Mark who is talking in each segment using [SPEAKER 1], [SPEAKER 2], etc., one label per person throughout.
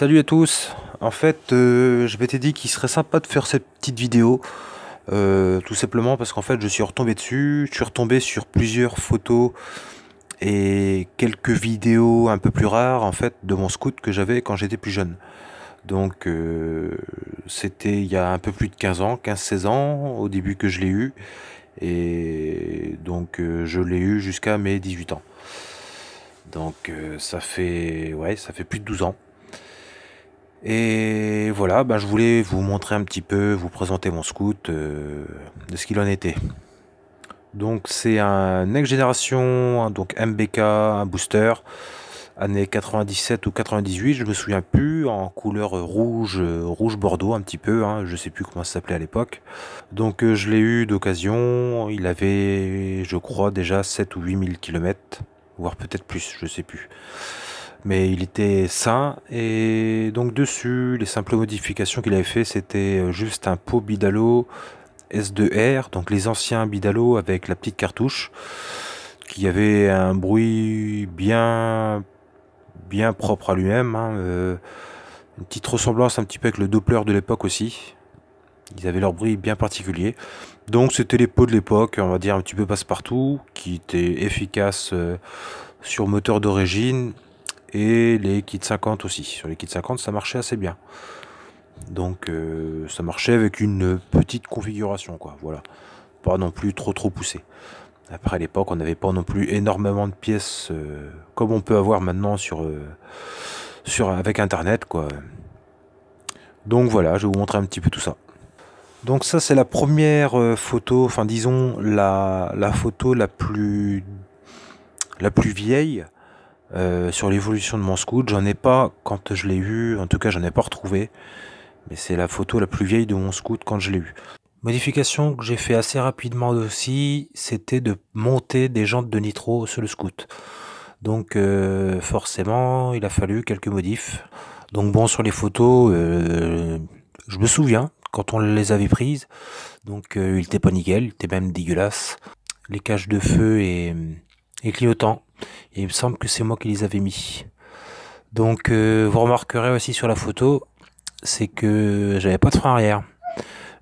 [SPEAKER 1] Salut à tous. En fait, je m'étais dit qu'il serait sympa de faire cette petite vidéo, tout simplement parce qu'en fait, je suis retombé dessus. Je suis retombé sur plusieurs photos et quelques vidéos un peu plus rares en fait de mon scout que j'avais quand j'étais plus jeune. Donc, c'était il y a un peu plus de 15 ans, 15-16 ans au début que je l'ai eu. Et donc, je l'ai eu jusqu'à mes 18 ans. Donc, ça fait plus de 12 ans. Et voilà, je voulais vous montrer un petit peu, vous présenter mon scout, de ce qu'il en était. Donc c'est un next génération, donc MBK, un booster, année 97 ou 98, je me souviens plus, en couleur rouge, rouge bordeaux un petit peu, hein, je sais plus comment ça s'appelait à l'époque. Donc je l'ai eu d'occasion, il avait je crois déjà 7 ou 8 000 km, voire peut-être plus, je sais plus. Mais il était sain, et donc dessus, les simples modifications qu'il avait fait, c'était juste un pot Bidalo S2R, donc les anciens Bidalo avec la petite cartouche, qui avait un bruit bien propre à lui-même, hein, une petite ressemblance un petit peu avec le Doppler de l'époque aussi. Ils avaient leur bruit bien particulier. Donc c'était les pots de l'époque, on va dire un petit peu passe-partout, qui étaient efficaces sur moteur d'origine, et les kits 50 aussi. Sur les kits 50, ça marchait assez bien. Donc ça marchait avec une petite configuration, quoi. Voilà. Pas non plus trop poussé. Après, à l'époque, on n'avait pas non plus énormément de pièces comme on peut avoir maintenant avec Internet, quoi. Donc voilà, je vais vous montrer un petit peu tout ça. Donc ça, c'est la première photo, enfin disons la photo la plus vieille sur l'évolution de mon scout. J'en ai pas quand je l'ai eu, en tout cas j'en ai pas retrouvé, mais c'est la photo la plus vieille de mon scout quand je l'ai eu. Modification que j'ai fait assez rapidement aussi, c'était de monter des jantes de nitro sur le scout. Donc forcément, il a fallu quelques modifs. Donc bon, sur les photos, je me souviens quand on les avait prises, donc il était pas nickel, il était même dégueulasse. Les caches de feu et clignotants. Et il me semble que c'est moi qui les avais mis. Donc vous remarquerez aussi sur la photo, c'est que j'avais pas de frein arrière.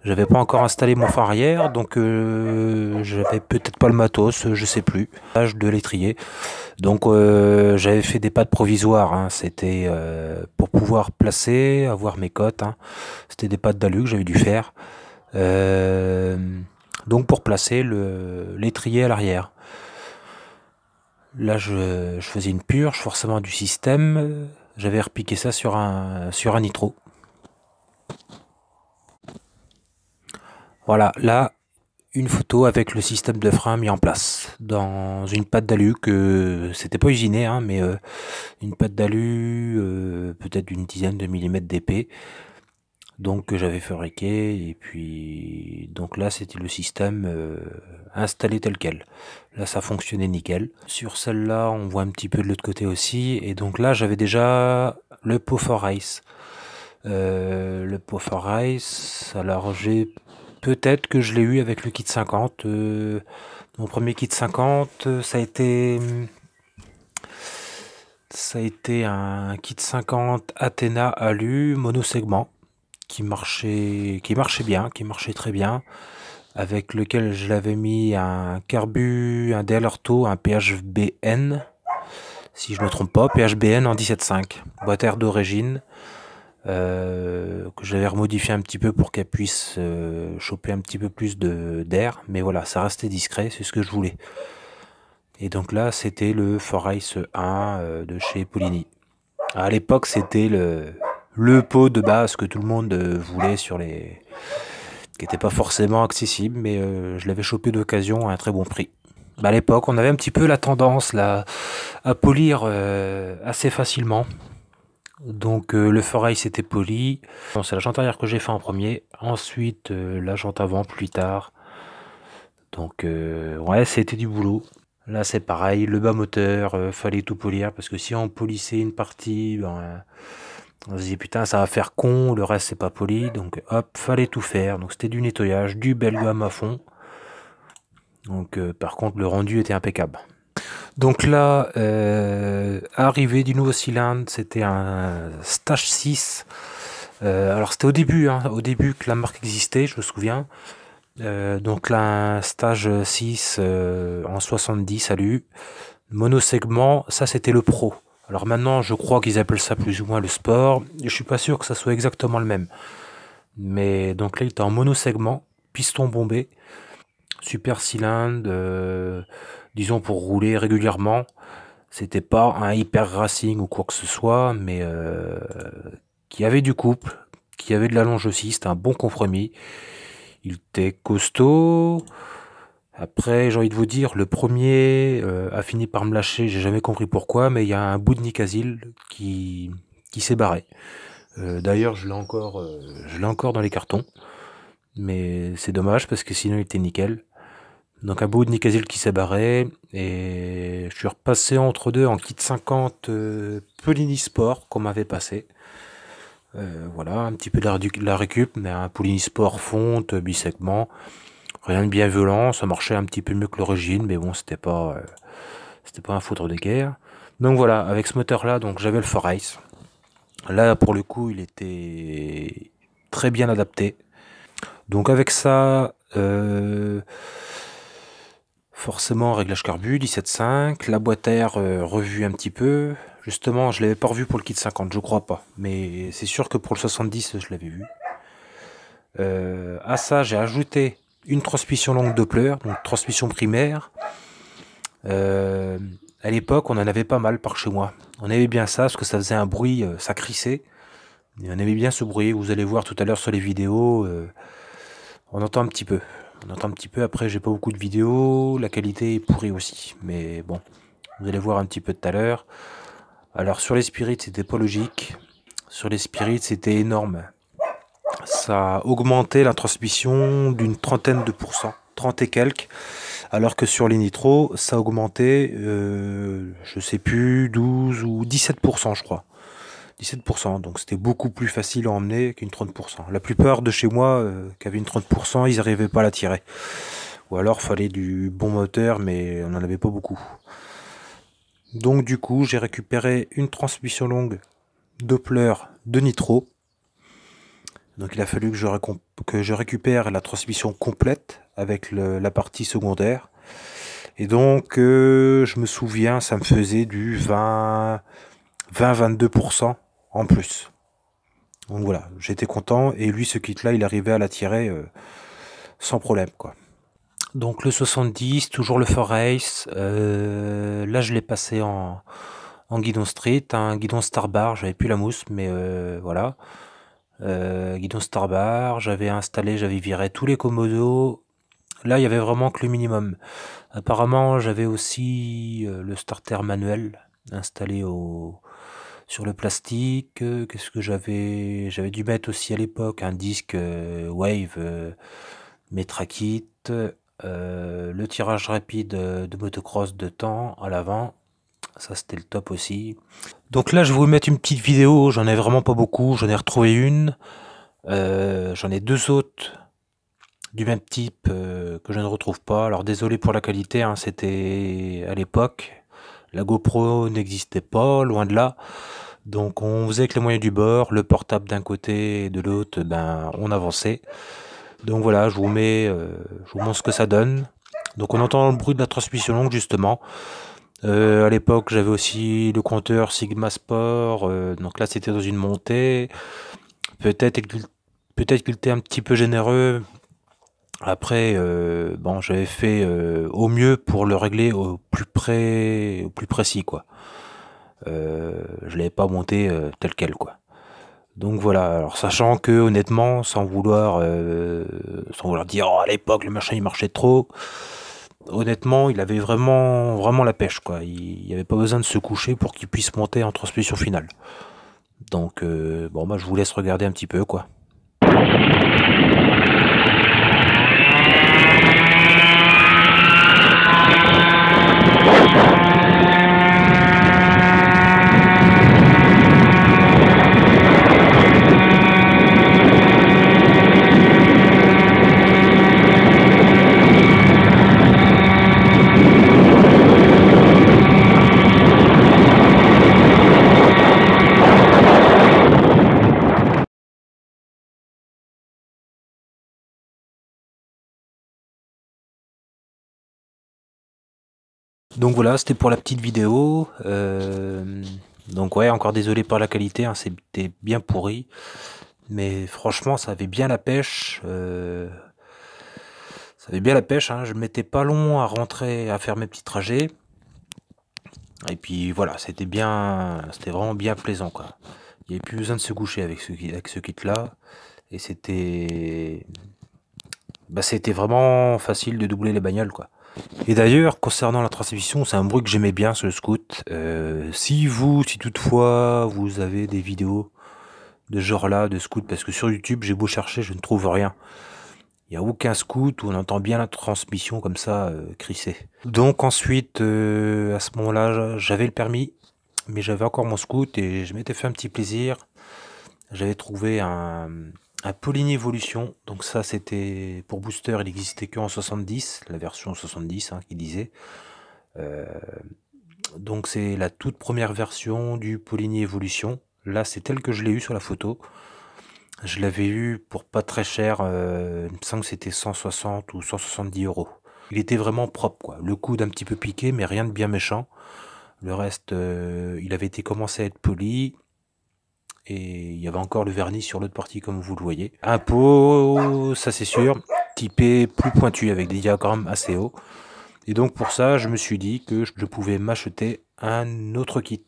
[SPEAKER 1] J'avais pas encore installé mon frein arrière, donc j'avais peut-être pas le matos, je sais plus. L'âge de l'étrier. Donc j'avais fait des pattes provisoires, hein. C'était pour pouvoir placer, avoir mes cotes, hein. C'était des pattes d'alu que j'avais dû faire. Donc pour placer l'étrier à l'arrière. Là je faisais une purge forcément du système. J'avais repiqué ça sur un nitro. Voilà, là, une photo avec le système de frein mis en place dans une patte d'alu que c'était pas usiné, hein, mais une patte d'alu peut-être d'une dizaine de millimètres d'épais, donc que j'avais fabriqué, et puis donc là c'était le système installé tel quel. Là ça fonctionnait nickel. Sur celle-là on voit un petit peu de l'autre côté aussi, et donc là j'avais déjà le pot for race. Le pot for race, alors j'ai peut-être que je l'ai eu avec le kit 50. Mon premier kit 50, ça a été un kit 50 Athena Alu monosegment qui marchait bien, qui marchait très bien, avec lequel je l'avais mis un carbu, un DL Orto, un PHBN, si je me trompe pas, PHBN en 17.5, boîte air d'origine. Que j'avais remodifié un petit peu pour qu'elle puisse choper un petit peu plus d'air, mais voilà, ça restait discret, c'est ce que je voulais. Et donc là c'était le Forrace 1 de chez Polini. À l'époque c'était le pot de base que tout le monde voulait, qui n'était pas forcément accessible, mais je l'avais chopé d'occasion à un très bon prix. À l'époque on avait un petit peu la tendance là à polir assez facilement. Donc le forail c'était poli. Bon, c'est la jante arrière que j'ai fait en premier. Ensuite la jante avant plus tard. Donc ouais, c'était du boulot. Là c'est pareil, le bas moteur, fallait tout polir, parce que si on polissait une partie, on se disait putain ça va faire con, le reste c'est pas poli, donc hop, fallait tout faire. Donc c'était du nettoyage, du Belgum à fond. Donc par contre le rendu était impeccable. Donc là, arrivée du nouveau cylindre, c'était un Stage 6. Alors c'était au début, hein, au début que la marque existait, je me souviens. Donc là, un Stage 6 en 70, salut. Monosegment, ça c'était le Pro. Alors maintenant, je crois qu'ils appellent ça plus ou moins le Sport. Je suis pas sûr que ça soit exactement le même. Mais donc là, il était en monosegment, piston bombé, super cylindre, disons pour rouler régulièrement. C'était pas un hyper racing ou quoi que ce soit, mais qui avait du couple, qui avait de la longe aussi. C'était un bon compromis. Il était costaud. Après, j'ai envie de vous dire, le premier a fini par me lâcher. J'ai jamais compris pourquoi, mais il y a un bout de Nicasil qui s'est barré. D'ailleurs, je l'ai encore dans les cartons. Mais c'est dommage parce que sinon il était nickel. Donc un bout de Nicasil qui s'est barré. Et je suis repassé entre deux en kit 50 Polini Sport qu'on m'avait passé. Voilà, un petit peu de la récup, mais un Polini Sport fonte, bisegment. Rien de bien violent, ça marchait un petit peu mieux que l'origine, mais bon, c'était pas un foudre de guerre. Donc voilà, avec ce moteur-là, donc j'avais le Forace. Là, pour le coup, il était très bien adapté. Donc avec ça, forcément réglage carbu 17.5, la boîte à air revue un petit peu. Justement, je l'avais pas revu pour le kit 50, je crois pas. Mais c'est sûr que pour le 70, je l'avais vu. À ça, j'ai ajouté une transmission longue Doppler, donc transmission primaire. À l'époque, on en avait pas mal par chez moi. On aimait bien ça, parce que ça faisait un bruit, ça crissait. Et on aimait bien ce bruit, vous allez voir tout à l'heure sur les vidéos. On entend un petit peu. On entend un petit peu, après j'ai pas beaucoup de vidéos, la qualité est pourrie aussi. Mais bon, vous allez voir un petit peu tout à l'heure. Alors sur les Spirits, c'était pas logique. Sur les Spirits, c'était énorme. Ça a augmenté la transmission d'une trentaine de pourcents, 30 et quelques. Alors que sur les Nitro, ça a augmenté, je sais plus, 12 ou 17% je crois. 17%, donc c'était beaucoup plus facile à emmener qu'une 30%. La plupart de chez moi qui avaient une 30%, ils n'arrivaient pas à la tirer. Ou alors fallait du bon moteur, mais on n'en avait pas beaucoup. Donc du coup, j'ai récupéré une transmission longue Doppler de Nitro. Donc il a fallu que je récupère la transmission complète avec la partie secondaire. Et donc je me souviens, ça me faisait du 20-22% en plus. Donc voilà, j'étais content. Et lui, ce kit-là, il arrivait à la tirer sans problème, quoi. Donc le 70, toujours le Forace. Là, je l'ai passé en guidon street, un guidon Starbar. J'avais plus la mousse, mais voilà. Guidon Starbar, j'avais viré tous les commodos. Là, il y avait vraiment que le minimum. Apparemment, j'avais aussi le starter manuel installé sur le plastique. Qu'est-ce que j'avais dû mettre aussi à l'époque un disque Wave Metrakit, le tirage rapide de motocross de temps à l'avant. Ça, c'était le top aussi. Donc là, je vais vous mettre une petite vidéo. J'en ai vraiment pas beaucoup. J'en ai retrouvé une. J'en ai deux autres du même type que je ne retrouve pas. Alors désolé pour la qualité, hein, c'était à l'époque. La GoPro n'existait pas, loin de là. Donc on faisait avec les moyens du bord, le portable d'un côté et de l'autre, ben on avançait. Donc voilà, je vous montre ce que ça donne. Donc on entend le bruit de la transmission longue justement. À l'époque, j'avais aussi le compteur Sigma Sport. Donc là, c'était dans une montée. Peut-être qu'il était un petit peu généreux. Après, bon, j'avais fait au mieux pour le régler au plus précis, quoi. Je l'avais pas monté tel quel, quoi. Donc voilà. Alors sachant que honnêtement, sans vouloir dire oh, à l'époque le machin il marchait trop. Honnêtement, il avait vraiment la pêche, quoi. Il n'y avait pas besoin de se coucher pour qu'il puisse monter en transmission finale. Donc bon, bah je vous laisse regarder un petit peu, quoi. Donc voilà, c'était pour la petite vidéo. Donc ouais, encore désolé pour la qualité, hein, c'était bien pourri. Mais franchement, ça avait bien la pêche. Ça avait bien la pêche, hein. Je mettais pas long à rentrer, à faire mes petits trajets. Et puis voilà, c'était vraiment bien plaisant, quoi. Il n'y avait plus besoin de se coucher avec ce kit-là. Et c'était vraiment facile de doubler les bagnoles, quoi. Et d'ailleurs, concernant la transmission, c'est un bruit que j'aimais bien sur le scoot. Si toutefois vous avez des vidéos de ce genre-là, de scoot, parce que sur YouTube, j'ai beau chercher, je ne trouve rien. Il n'y a aucun scoot où on entend bien la transmission comme ça, crisser. Donc ensuite, à ce moment-là, j'avais le permis, mais j'avais encore mon scoot et je m'étais fait un petit plaisir. J'avais trouvé un Poligny Evolution. Donc ça, c'était pour booster, il n'existait qu'en 70, la version 70, hein, qui disait. Donc c'est la toute première version du Poligny Evolution. Là, c'est tel que je l'ai eu sur la photo. Je l'avais eu pour pas très cher, il me semble que c'était 160 ou 170 euros. Il était vraiment propre, quoi. Le coude un petit peu piqué, mais rien de bien méchant. Le reste, il avait été commencé à être poli. Et il y avait encore le vernis sur l'autre partie, comme vous le voyez. Un pot, ça c'est sûr, typé plus pointu, avec des diagrammes assez hauts. Et donc pour ça, je me suis dit que je pouvais m'acheter un autre kit.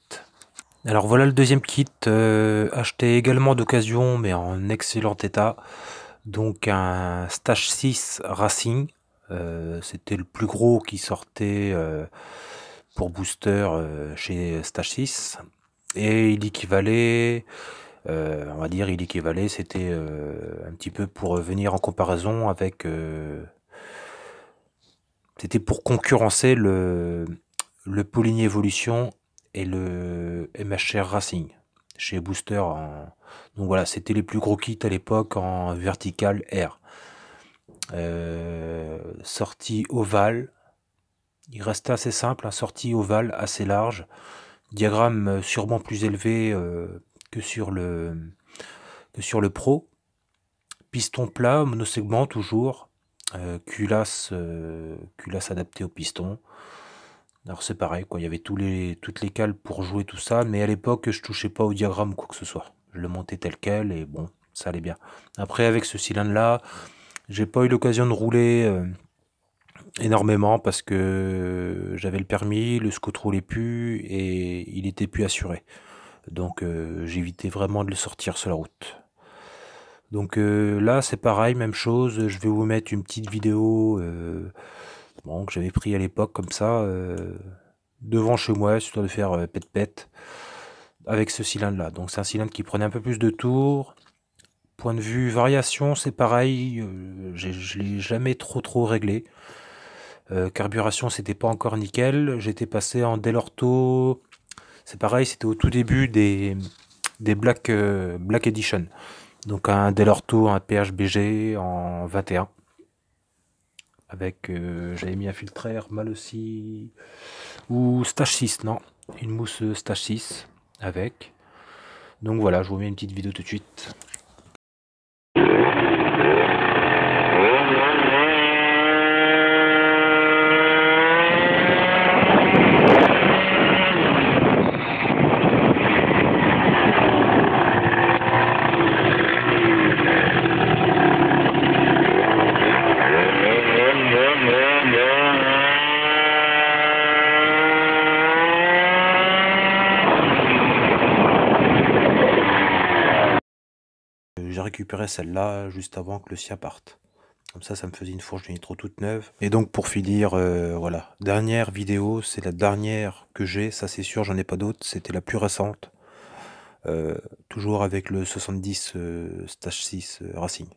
[SPEAKER 1] Alors voilà le deuxième kit, acheté également d'occasion, mais en excellent état. Donc un Stage 6 Racing. C'était le plus gros qui sortait pour booster chez Stage 6. Et il équivalait, on va dire, c'était un petit peu pour venir en comparaison avec... c'était pour concurrencer le Poligny Evolution et le MHR Racing chez Booster. Donc voilà, c'était les plus gros kits à l'époque en vertical R. Sortie ovale. Il restait assez simple, un sortie ovale assez large. Diagramme sûrement plus élevé que sur le Pro. Piston plat, monosegment toujours. Culasse adaptée au piston. Alors c'est pareil, quoi. Il y avait toutes les cales pour jouer tout ça, mais à l'époque je touchais pas au diagramme ou quoi que ce soit. Je le montais tel quel et bon, ça allait bien. Après avec ce cylindre là, j'ai pas eu l'occasion de rouler énormément parce que j'avais le permis, le scoot roulait plus et il était plus assuré. Donc j'évitais vraiment de le sortir sur la route. Donc là c'est pareil, même chose, je vais vous mettre une petite vidéo que j'avais pris à l'époque comme ça, devant chez moi, histoire de faire pète-pète avec ce cylindre là. Donc c'est un cylindre qui prenait un peu plus de tours. Point de vue variation, c'est pareil, je l'ai jamais trop réglé. Carburation, c'était pas encore nickel. J'étais passé en Delorto. C'est pareil, c'était au tout début des Black Edition. Donc un Delorto, un PHBG en 21. Avec, j'avais mis un filtre air mal aussi. Ou Stage 6, non. Une mousse Stage 6 avec. Donc voilà, je vous mets une petite vidéo tout de suite. J'ai récupéré celle-là juste avant que le sien parte. Comme ça me faisait une fourche de nitro toute neuve. Et donc pour finir, voilà. Dernière vidéo, c'est la dernière que j'ai, ça c'est sûr, j'en ai pas d'autres. C'était la plus récente. Toujours avec le 70 Stage 6 Racing.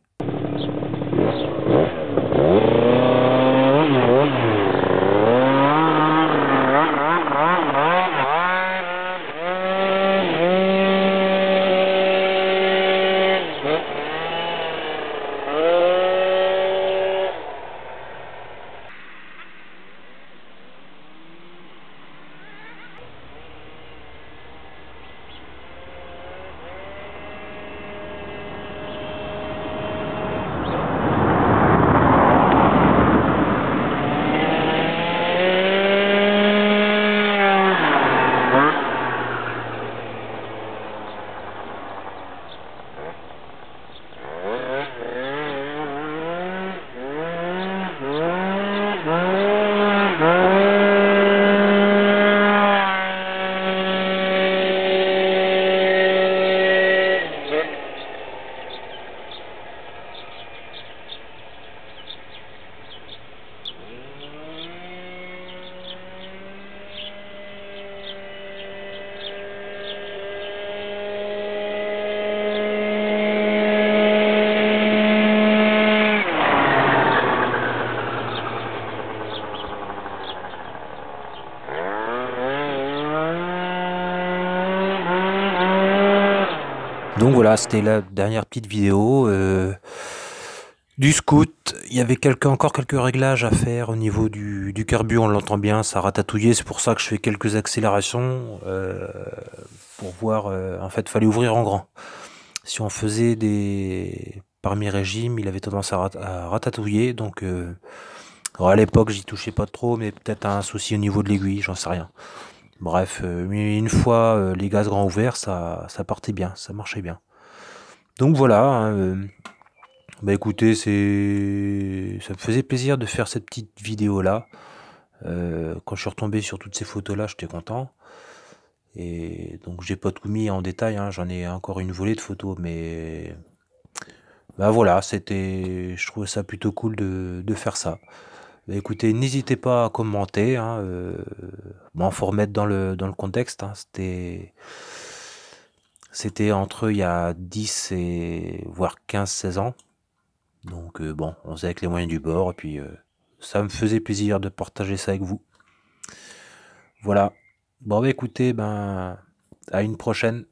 [SPEAKER 1] Donc voilà, c'était la dernière petite vidéo du scout. Il y avait encore quelques réglages à faire au niveau du carbu, on l'entend bien, ça ratatouillait. C'est pour ça que je fais quelques accélérations pour voir. En fait, fallait ouvrir en grand. Si on faisait des parmi régimes, il avait tendance à ratatouiller. Donc alors à l'époque, j'y touchais pas trop, mais peut-être un souci au niveau de l'aiguille, j'en sais rien. Bref, mais une fois les gaz grands ouverts, ça partait bien, ça marchait bien. Donc voilà, hein, bah écoutez, ça me faisait plaisir de faire cette petite vidéo là. Quand je suis retombé sur toutes ces photos là, j'étais content. Et donc j'ai pas tout mis en détail, hein, j'en ai encore une volée de photos, mais bah voilà, je trouvais ça plutôt cool de faire ça. Bah écoutez, n'hésitez pas à commenter, hein, bon, faut remettre dans le contexte, hein, c'était entre il y a 10 et voire 15-16 ans. Donc bon, on faisait avec les moyens du bord, et puis ça me faisait plaisir de partager ça avec vous. Voilà. Bon bah écoutez, ben à une prochaine.